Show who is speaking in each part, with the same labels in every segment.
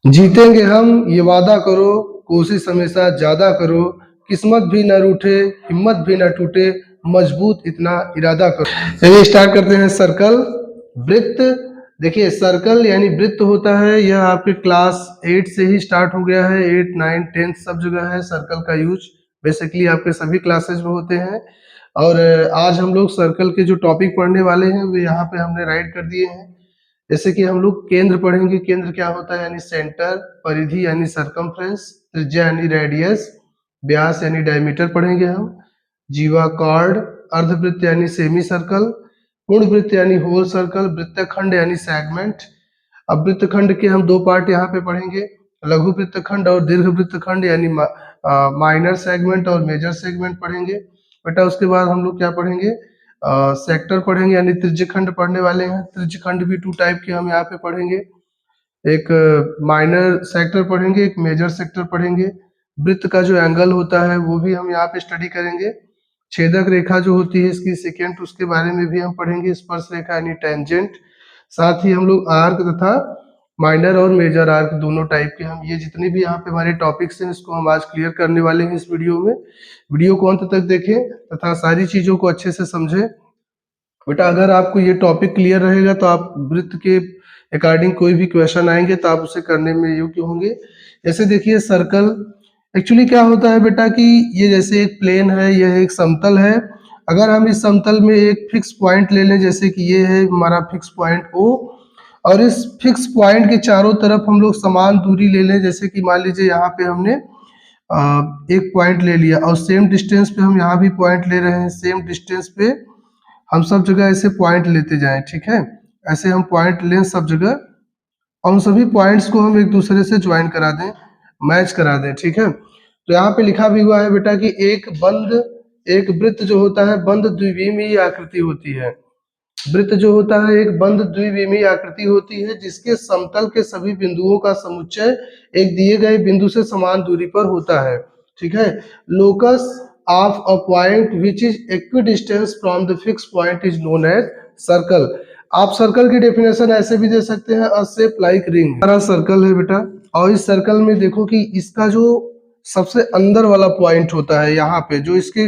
Speaker 1: जीतेंगे हम ये वादा करो, कोशिश हमेशा ज्यादा करो, किस्मत भी न रूठे, हिम्मत भी न टूटे, मजबूत इतना इरादा करो। चलिए स्टार्ट करते हैं। सर्कल, वृत्त। देखिए सर्कल यानी वृत्त होता है, यह आपके क्लास 8 से ही स्टार्ट हो गया है। 8, 9, 10 सब जगह है सर्कल का यूज, बेसिकली आपके सभी क्लासेज में होते हैं। और आज हम लोग सर्कल के जो टॉपिक पढ़ने वाले हैं वो यहाँ पे हमने राइट कर दिए हैं। जैसे कि हम लोग केंद्र पढ़ेंगे। केंद्र क्या होता है यानी सेंटर, परिधि यानी सरकमफ्रेंस, त्रिज्या यानी रेडियस, व्यास यानी डायमीटर पढ़ेंगे हम। जीवा कॉर्ड, अर्धवृत्त यानी सेमी सर्कल, पूर्ण वृत्त यानी होल सर्कल, वृत्तखंड यानी सेगमेंट। अब वृत्तखंड के हम दो पार्ट यहाँ पे पढ़ेंगे, लघु वृत्तखंड और दीर्घ वृत्तखंड यानी माइनर सेगमेंट और मेजर सेगमेंट पढ़ेंगे। बेटा उसके बाद हम लोग क्या पढ़ेंगे, सेक्टर पढ़ेंगे यानी त्रिज्यखंड पढ़ने वाले हैं। त्रिज्यखंड भी 2 टाइप के हम यहाँ पे पढ़ेंगे, एक माइनर सेक्टर पढ़ेंगे, एक मेजर सेक्टर पढ़ेंगे। वृत्त का जो एंगल होता है वो भी हम यहाँ पे स्टडी करेंगे। छेदक रेखा जो होती है इसकी सेकेंड, उसके बारे में भी हम पढ़ेंगे। स्पर्श रेखा यानी टेंजेंट। साथ ही हम लोग आर्क तथा माइनर और मेजर आर्क दोनों टाइप के हम ये जितने भी यहाँ पे हमारे टॉपिक्स हैं इसको हम आज क्लियर करने वाले हैं इस वीडियो में। वीडियो को अंत तक देखें तथा सारी चीजों को अच्छे से समझें। बेटा अगर आपको ये टॉपिक क्लियर रहेगा तो आप वृत्त के अकॉर्डिंग कोई भी क्वेश्चन आएंगे तो आप उसे करने में योग्य होंगे। जैसे देखिए सर्कल एक्चुअली क्या होता है बेटा कि ये जैसे एक प्लेन है, यह एक समतल है। अगर हम इस समतल में एक फिक्स पॉइंट ले लें, जैसे कि ये है हमारा फिक्स पॉइंट ओ, और इस फिक्स पॉइंट के चारों तरफ हम लोग समान दूरी ले लें। जैसे कि मान लीजिए यहाँ पे हमने एक पॉइंट ले लिया और सेम डिस्टेंस पे हम यहाँ भी पॉइंट ले रहे हैं, सेम डिस्टेंस पे हम सब जगह ऐसे पॉइंट लेते जाएं, ठीक है। ऐसे हम पॉइंट लें सब जगह और उन सभी पॉइंट्स को हम एक दूसरे से ज्वाइन करा दें, मैच करा दें, ठीक है। तो यहाँ पे लिखा भी हुआ है बेटा कि एक वृत्त जो होता है बंद द्विविमीय आकृति होती है। वृत्त जो होता है एक बंद द्विविमीय आकृति होती है जिसके समतल के सभी बिंदुओं का समुच्चय एक दिए गए बिंदु से समान दूरी पर होता है, ठीक है। Locus of a point which is equidistance from the fix point is known as circle. आप सर्कल की डेफिनेशन ऐसे भी दे सकते हैं, अ शेप लाइक रिंग। हमारा सर्कल है बेटा, और इस सर्कल में देखो कि इसका जो सबसे अंदर वाला पॉइंट होता है यहाँ पे, जो इसके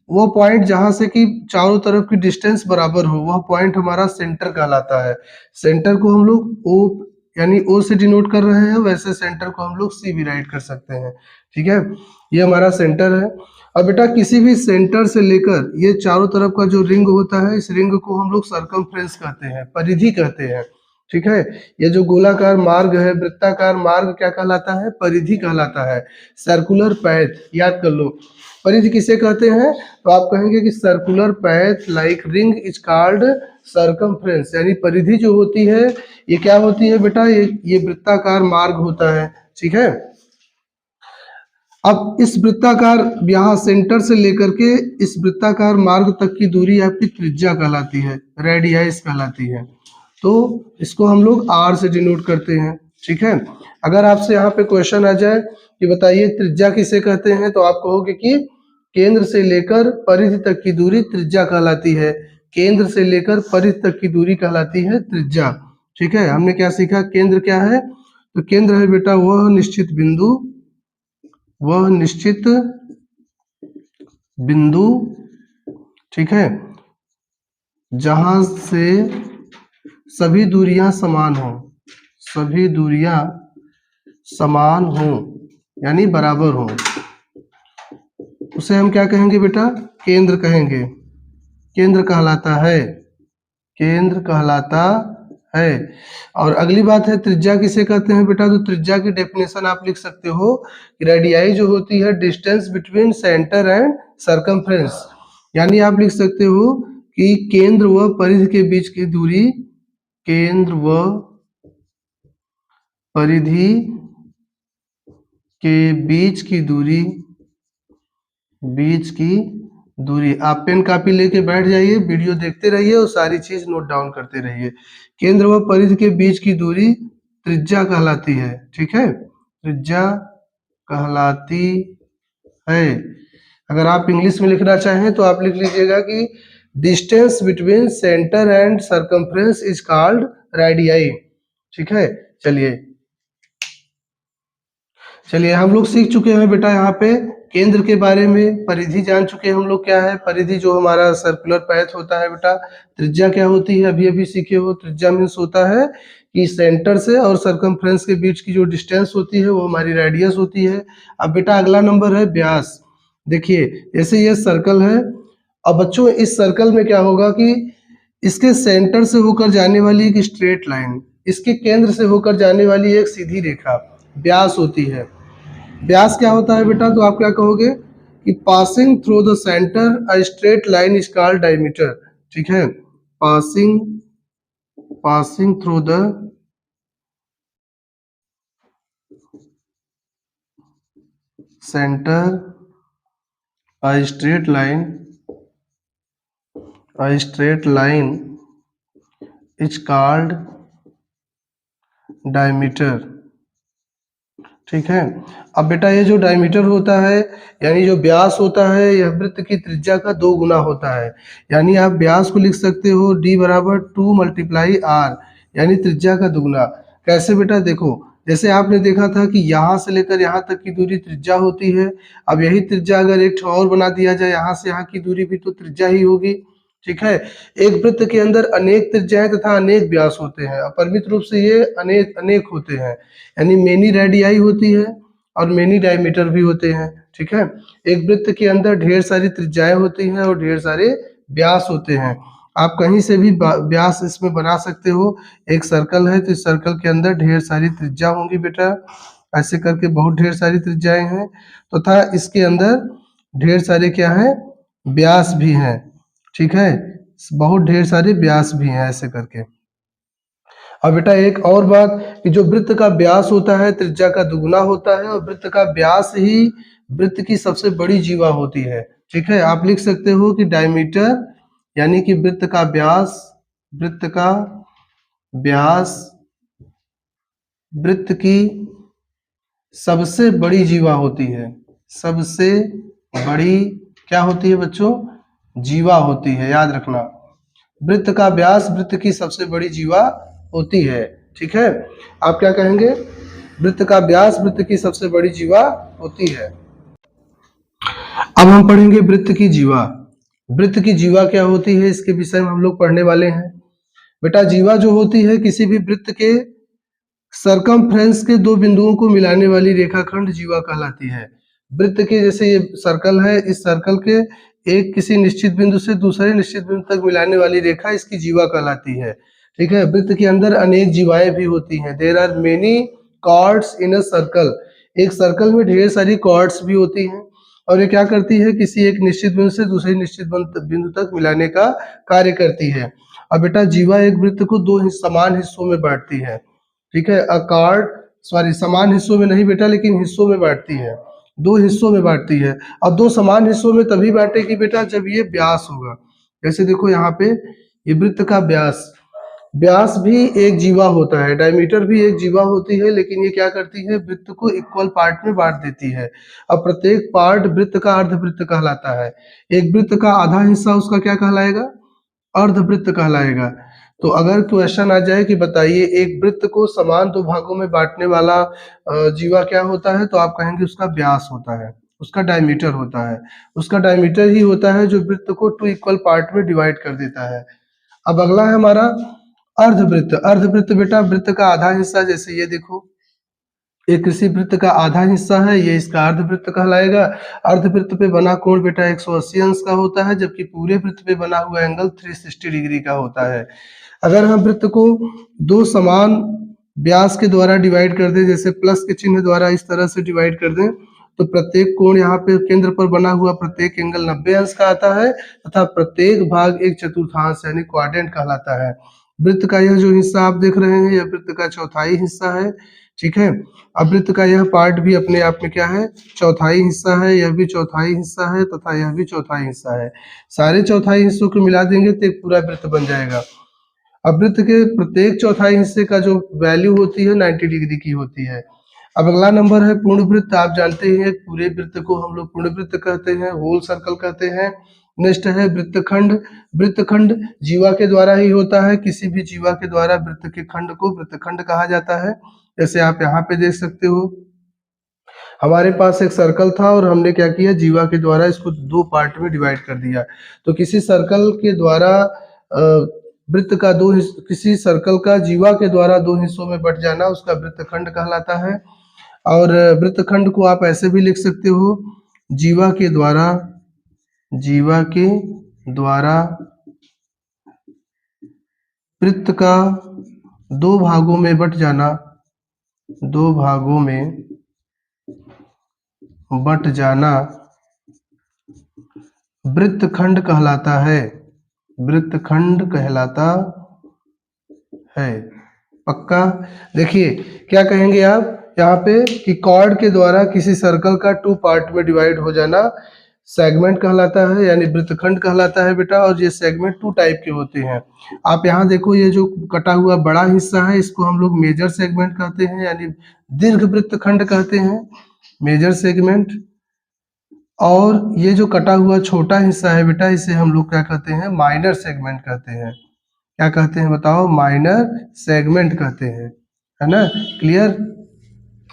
Speaker 1: वो पॉइंट जहां से कि चारों तरफ की डिस्टेंस बराबर हो, वह पॉइंट हमारा सेंटर कहलाता है। सेंटर को हम लोग ओ यानी ओ से डिनोट कर रहे हैं, वैसे सेंटर को हम लोग सी भी राइट कर सकते हैं, ठीक है। ये हमारा सेंटर है। अब बेटा किसी भी सेंटर से लेकर ये चारों तरफ का जो रिंग होता है, इस रिंग को हम लोग सर्कमफ्रेंस कहते हैं, परिधि कहते हैं, ठीक है। ये जो गोलाकार मार्ग है, वृत्ताकार मार्ग क्या कहलाता है, परिधि कहलाता है। सर्कुलर पैथ याद कर लो, परिधि किसे कहते हैं, तो आप कहेंगे कि circular path like ring is called circumference. यानी परिधि जो होती है ये क्या होती है बेटा, ये वृत्ताकार मार्ग होता है, ठीक है। अब इस वृत्ताकार यहाँ सेंटर से लेकर के इस वृत्ताकार मार्ग तक की दूरी आपकी त्रिज्या कहलाती है, रेडियस कहलाती है। तो इसको हम लोग आर से डिनोट करते हैं, ठीक है। अगर आपसे यहाँ पे क्वेश्चन आ जाए कि बताइए त्रिज्या किसे कहते हैं, तो आप कहोगे कि केंद्र से लेकर परिधि तक की दूरी त्रिज्या कहलाती है। केंद्र से लेकर परिधि तक की दूरी कहलाती है त्रिज्या, ठीक है। हमने क्या सीखा, केंद्र क्या है, तो केंद्र है बेटा वह निश्चित बिंदु, ठीक है, जहां से सभी दूरियां समान हो यानी बराबर हो, उसे हम क्या कहेंगे बेटा, केंद्र कहेंगे। केंद्र कहलाता है। और अगली बात है त्रिज्या किसे कहते हैं बेटा, तो त्रिज्या की डेफिनेशन आप लिख सकते हो कि रेडियाई जो होती है distance between centre and circumference. यानी आप लिख सकते हो कि केंद्र व परिधि के बीच की दूरी, केंद्र व परिधि के बीच की दूरी आप पेन कॉपी लेके बैठ जाइए, वीडियो देखते रहिए और सारी चीज नोट डाउन करते रहिए। केंद्र व परिधि के बीच की दूरी त्रिज्या कहलाती है, ठीक है, त्रिज्या कहलाती है। अगर आप इंग्लिश में लिखना चाहें तो आप लिख लीजिएगा कि distance between centre and circumference is called radii, ठीक है। चलिए चलिए हम लोग सीख चुके हैं बेटा यहाँ पे केंद्र के बारे में, परिधि जान चुके हैं हम लोग क्या है परिधि, जो हमारा सर्कुलर पैथ होता है बेटा। त्रिज्या क्या होती है अभी अभी सीखे हो, त्रिज्या मीन्स होता है कि सेंटर से और सरकमफ्रेंस के बीच की जो डिस्टेंस होती है वो हमारी रेडियस होती है। अब बेटा अगला नंबर है व्यास। देखिए जैसे ये सर्कल है, अब बच्चों इस सर्कल में क्या होगा कि इसके सेंटर से होकर जाने वाली एक स्ट्रेट लाइन, इसके केंद्र से होकर जाने वाली एक सीधी रेखा व्यास होती है। व्यास क्या होता है बेटा, तो आप क्या कहोगे कि passing through the centre a straight line is called diameter. ठीक है, passing passing through the centre a straight line is called diameter. ठीक है, अब बेटा ये जो डायमीटर होता है यानी जो व्यास होता है यह वृत्त की त्रिज्या का 2 गुना होता है। यानी आप व्यास को लिख सकते हो d बराबर 2 मल्टीप्लाई आर, यानी त्रिज्या का दुगुना। कैसे बेटा, देखो जैसे आपने देखा था कि यहाँ से लेकर यहाँ तक की दूरी त्रिज्या होती है। अब यही त्रिज्या अगर एक ठो और बना दिया जाए, यहाँ से यहाँ की दूरी भी तो त्रिज्या ही होगी। ठीक है, एक वृत्त के अंदर अनेक त्रिज्याएं तथा अनेक व्यास होते हैं, अपरिमित रूप से ये अनेक अनेक होते हैं, यानी मेनी रेडियाई होती है और मेनी डायमीटर भी होते हैं। ठीक है, एक वृत्त के अंदर ढेर सारी त्रिज्याएं होती हैं और ढेर सारे व्यास होते हैं। आप कहीं से भी व्यास इसमें बना सकते हो। एक सर्कल है तो इस सर्कल के अंदर ढेर सारी त्रिज्या होंगी बेटा, ऐसे करके बहुत ढेर सारी त्रिज्याएं हैं तथा इसके अंदर ढेर सारे क्या है, व्यास भी हैं। ठीक है, बहुत ढेर सारे व्यास भी हैं ऐसे करके। अब बेटा एक और बात कि जो वृत्त का व्यास होता है त्रिज्या का दुगुना होता है और वृत्त का व्यास ही वृत्त की सबसे बड़ी जीवा होती है। ठीक है, आप लिख सकते हो कि डायमीटर यानी कि वृत्त का व्यास वृत्त की सबसे बड़ी जीवा होती है। सबसे बड़ी क्या होती है बच्चों, जीवा होती है, याद रखना। वृत्त का व्यास वृत्त की सबसे बड़ी जीवा होती है। ठीक है, आप क्या कहेंगे, वृत्त का व्यास वृत्त की सबसे बड़ी जीवा होती है। अब हम पढ़ेंगे वृत्त की जीवा। वृत्त की जीवा क्या होती है इसके विषय में हम लोग पढ़ने वाले हैं। बेटा जीवा जो होती है किसी भी वृत्त के सरकमफ्रेंस के दो बिंदुओं को मिलाने वाली रेखाखंड जीवा कहलाती है। वृत्त के जैसे ये सर्कल है, इस सर्कल के एक किसी निश्चित बिंदु से दूसरे निश्चित बिंदु तक मिलाने वाली रेखा इसकी जीवा कहलाती है। ठीक है, वृत्त के अंदर अनेक जीवाएं भी होती हैं। There are many chords in a circle. एक सर्कल में ढेर सारी कॉर्ड्स भी होती हैं और ये क्या करती है, किसी एक निश्चित बिंदु से दूसरे निश्चित बिंदु तक मिलाने का कार्य करती है। अब बेटा जीवा एक वृत्त को दो समान हिस्सों में बांटती है। ठीक है, समान हिस्सों में नहीं बेटा, लेकिन हिस्सों में बांटती है, दो हिस्सों में बांटती है। और दो समान हिस्सों में तभी बांटेगी बेटा जब ये व्यास होगा। जैसे देखो यहाँ पे ये वृत्त का व्यास, व्यास भी एक जीवा होता है, डायमीटर भी एक जीवा होती है, लेकिन ये क्या करती है, वृत्त को इक्वल पार्ट में बांट देती है। अब प्रत्येक पार्ट वृत्त का अर्धवृत्त कहलाता है। एक वृत्त का आधा हिस्सा उसका क्या कहलाएगा, अर्धवृत्त कहलाएगा। तो अगर क्वेश्चन आ जाए कि बताइए एक वृत्त को समान दो भागों में बांटने वाला जीवा क्या होता है, तो आप कहेंगे उसका व्यास होता है, उसका डायमीटर होता है। उसका डायमीटर ही होता है जो वृत्त को टू इक्वल पार्ट में डिवाइड कर देता है। अब अगला है हमारा अर्धवृत्त। अर्धवृत्त बेटा वृत्त का आधा हिस्सा, जैसे ये देखो एक किसी वृत्त का आधा हिस्सा है, ये इसका अर्धवृत्त कहलाएगा। अर्धवृत्त पे बना कोण बेटा 180 अंश का होता है, जबकि पूरे वृत्त पे बना हुआ एंगल 360 डिग्री का होता है। अगर हम वृत्त को दो समान व्यास के द्वारा डिवाइड कर दें, जैसे प्लस के चिन्ह द्वारा इस तरह से डिवाइड कर दें, तो प्रत्येक कोण यहाँ पे केंद्र पर बना हुआ प्रत्येक एंगल 90 अंश का आता है तथा प्रत्येक भाग एक चतुर्थांश यानी क्वाड्रेंट कहलाता है। वृत्त का यह जो हिस्सा आप देख रहे हैं यह वृत्त का चौथाई हिस्सा है। ठीक है, अब वृत्त का यह पार्ट भी अपने आप में क्या है, चौथाई हिस्सा है, यह भी चौथाई हिस्सा है तथा यह भी चौथाई हिस्सा है। सारे चौथाई हिस्सों को मिला देंगे तो एक पूरा वृत्त बन जाएगा। अब वृत्त के प्रत्येक चौथाई हिस्से का जो वैल्यू होती है 90 डिग्री की होती है। अब अगला नंबर है पूर्ण वृत्त। आप जानते हैं पूरे वृत्त को हम लोग पूर्ण वृत्त कहते हैं, होल सर्कल कहते हैं। नेक्स्ट है वृत्तखंड। वृत्तखंड जीवा के द्वारा ही होता है, किसी भी जीवा के द्वारा वृत्त के खंड को वृत्तखंड कहा जाता है। जैसे आप यहाँ पे देख सकते हो हमारे पास एक सर्कल था और हमने क्या किया, जीवा के द्वारा इसको दो पार्ट में डिवाइड कर दिया। तो किसी सर्कल के द्वारा वृत्त का किसी सर्कल का जीवा के द्वारा दो हिस्सों में बट जाना उसका वृत्तखंड कहलाता है। और वृत्तखंड को आप ऐसे भी लिख सकते हो, जीवा के द्वारा वृत्त का दो भागों में बट जाना, वृत्तखंड कहलाता है, पक्का। देखिए क्या कहेंगे आप यहाँ पे कि कॉर्ड के द्वारा किसी सर्कल का टू पार्ट में डिवाइड हो जाना सेगमेंट कहलाता है, यानी वृत्तखंड कहलाता है बेटा। और ये सेगमेंट टू टाइप के होते हैं। आप यहाँ देखो, ये जो कटा हुआ बड़ा हिस्सा है इसको हम लोग मेजर सेगमेंट कहते हैं, यानी दीर्घ वृत्तखंड कहते हैं, मेजर सेगमेंट। और ये जो कटा हुआ छोटा हिस्सा है बेटा, इसे हम लोग क्या कहते हैं, माइनर सेगमेंट कहते हैं। क्या कहते हैं बताओ, माइनर सेगमेंट कहते हैं, है ना, क्लियर।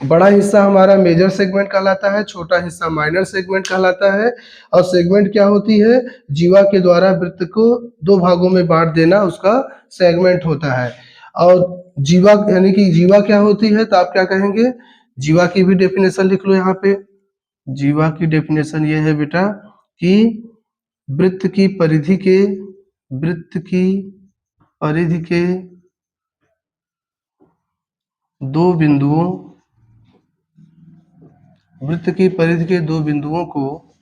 Speaker 1: बड़ा हिस्सा हमारा मेजर सेगमेंट कहलाता है, छोटा हिस्सा माइनर सेगमेंट कहलाता है। और सेगमेंट क्या होती है, जीवा के द्वारा वृत्त को दो भागों में बांट देना उसका सेगमेंट होता है। और जीवा यानी कि जीवा क्या होती है, तो आप क्या कहेंगे, जीवा की भी डेफिनेशन लिख लो यहाँ पे। जीवा की डेफिनेशन ये है बेटा कि वृत्त की परिधि के दो बिंदुओं वृत्त की परिधि के दो बिंदुओं को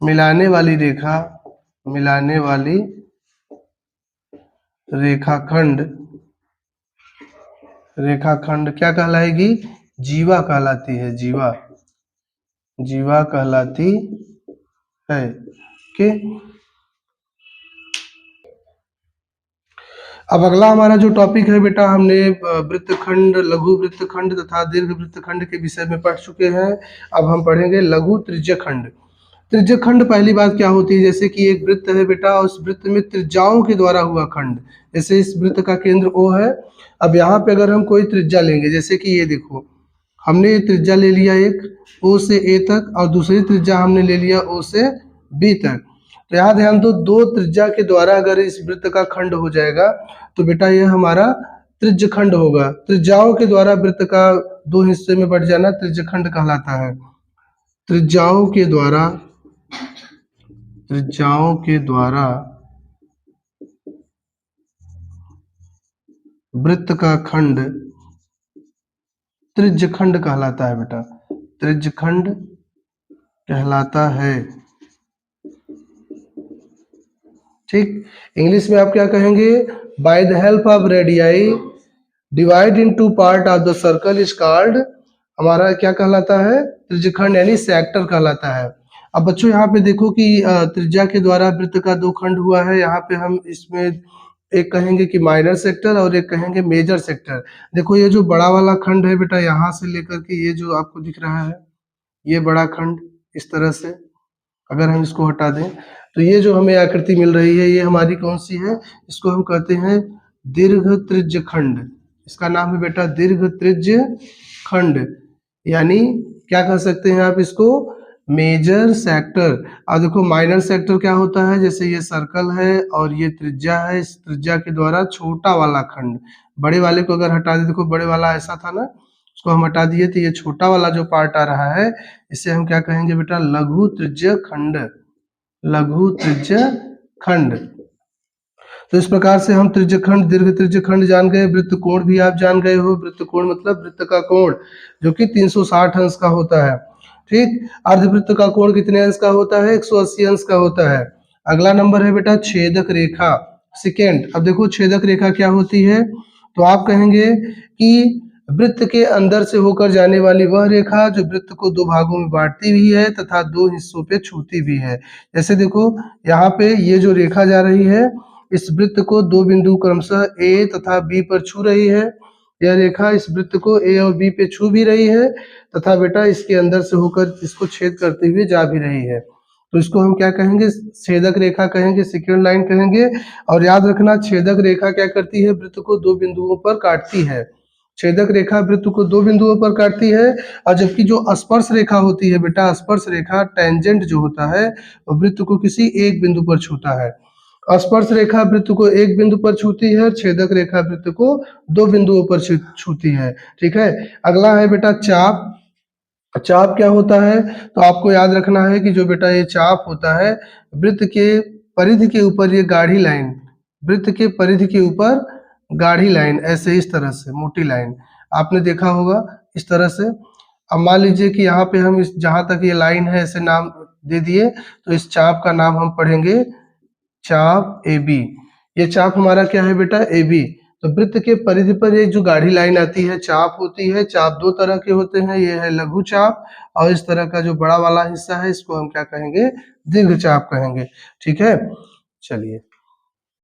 Speaker 1: मिलाने वाली रेखाखंड क्या कहलाएगी, जीवा कहलाती है, जीवा कहलाती है। ओके, अब अगला हमारा जो टॉपिक है बेटा, हमने वृत्तखंड, लघु वृत्तखंड तथा दीर्घ वृत्तखंड के विषय में पढ़ चुके हैं। अब हम पढ़ेंगे लघु त्रिज्यखंड। त्रिज्यखंड पहली बात क्या होती है, जैसे कि एक वृत्त है बेटा, उस वृत्त में त्रिज्याओं के द्वारा हुआ खंड। जैसे इस वृत्त का केंद्र O है। अब यहाँ पे अगर हम कोई त्रिज्या लेंगे, जैसे कि ये देखो, हमने ये त्रिज्या ले लिया एक O से A तक, और दूसरी त्रिज्या हमने ले लिया O से B तक। तो यहाँ ध्यान दो, दो त्रिज्या के द्वारा अगर इस वृत्त का खंड हो जाएगा तो बेटा ये हमारा त्रिज्यखंड होगा। त्रिज्याओं के द्वारा वृत्त का दो हिस्से में बट जाना त्रिज्यखंड कहलाता है। त्रिज्याओं के द्वारा वृत्त का खंड त्रिज्यखंड कहलाता है बेटा, त्रिज्यखंड कहलाता है। ठीक, इंग्लिश में आप क्या कहेंगे, by the help of radii divide in two part of the circle is called, हमारा क्या कहलाता है, त्रिज्यखंड यानी सेक्टर कहलाता है। अब बच्चों यहाँ पे देखो कि त्रिज्या के द्वारा वृत्त का दो खंड हुआ है। यहाँ पे हम इसमें एक कहेंगे कि माइनर सेक्टर और एक कहेंगे मेजर सेक्टर। देखो ये जो बड़ा वाला खंड है बेटा, यहाँ से लेकर के ये जो आपको दिख रहा है, ये बड़ा खंड इस तरह से अगर हम इसको हटा दें तो ये जो हमें आकृति मिल रही है, ये हमारी कौन सी है, इसको हम कहते हैं दीर्घ त्रिज्य खंड। इसका नाम है बेटा दीर्घ त्रिज्य खंड, यानी क्या कह सकते हैं आप इसको, मेजर सेक्टर। अब देखो माइनर सेक्टर क्या होता है, जैसे ये सर्कल है और ये त्रिज्या है, इस त्रिज्या के द्वारा छोटा वाला खंड। बड़े वाले को अगर हटा दे, देखो बड़े वाला ऐसा था ना, उसको हम हटा दिए तो ये छोटा वाला जो पार्ट आ रहा है, इसे हम क्या कहेंगे बेटा, लघु त्रिज्य खंड, लघु त्रिज्य खंड। तो इस प्रकार से हम त्रिज्यखंड, दीर्घ त्रिज्यखंड जान गए। वृत्त कोण भी आप जान गए हो। वृत्त कोण मतलब वृत्त का कोण जो कि 360 अंश का होता है। ठीक, अर्धवृत्त का कोण कितने अंश का होता है, 180 अंश का होता है। अगला नंबर है बेटा छेदक रेखा, सेकेंड। अब देखो छेदक रेखा क्या होती है, तो आप कहेंगे कि वृत्त के अंदर से होकर जाने वाली वह रेखा जो वृत्त को दो भागों में बांटती भी है तथा दो हिस्सों पे छूती भी है। जैसे देखो यहाँ पे ये जो रेखा जा रही है, इस वृत्त को दो बिंदु क्रमशः A तथा B पर छू रही है। यह रेखा इस वृत्त को A और B पे छू भी रही है तथा बेटा इसके अंदर से होकर इसको छेद करते हुए जा भी रही है। तो इसको हम क्या कहेंगे, छेदक रेखा कहेंगे, सेकेंड लाइन कहेंगे। और याद रखना छेदक रेखा क्या करती है, वृत्त को दो बिंदुओं पर काटती है। छेदक रेखा वृत्त को दो बिंदुओं पर काटती है, और जबकि जो स्पर्श रेखा होती है बेटा, स्पर्श रेखा टेंजेंट जो होता है वो वृत्त को किसी एक बिंदु पर छूता है। स्पर्श रेखा वृत्त को एक बिंदु पर छूती है, छेदक रेखा वृत्त को दो बिंदुओं पर छूती है। ठीक है, अगला है बेटा चाप। चाप क्या होता है? तो आपको याद रखना है कि जो बेटा ये चाप होता है, वृत्त के परिधि के ऊपर ये गाढ़ी लाइन, वृत्त के परिधि के ऊपर गाढ़ी लाइन, ऐसे इस तरह से मोटी लाइन आपने देखा होगा इस तरह से। अब मान लीजिए कि यहाँ पे हम इस जहां तक ये लाइन है ऐसे नाम दे दिए, तो इस चाप का नाम हम पढ़ेंगे चाप ए बी। ये चाप हमारा क्या है बेटा? A B. तो वृत्त के परिधि पर एक जो गाढ़ी लाइन आती है चाप होती है। चाप दो तरह के होते हैं, ये है लघु चाप, और इस तरह का जो बड़ा वाला हिस्सा है इसको हम क्या कहेंगे? दीर्घ चाप कहेंगे। ठीक है, चलिए।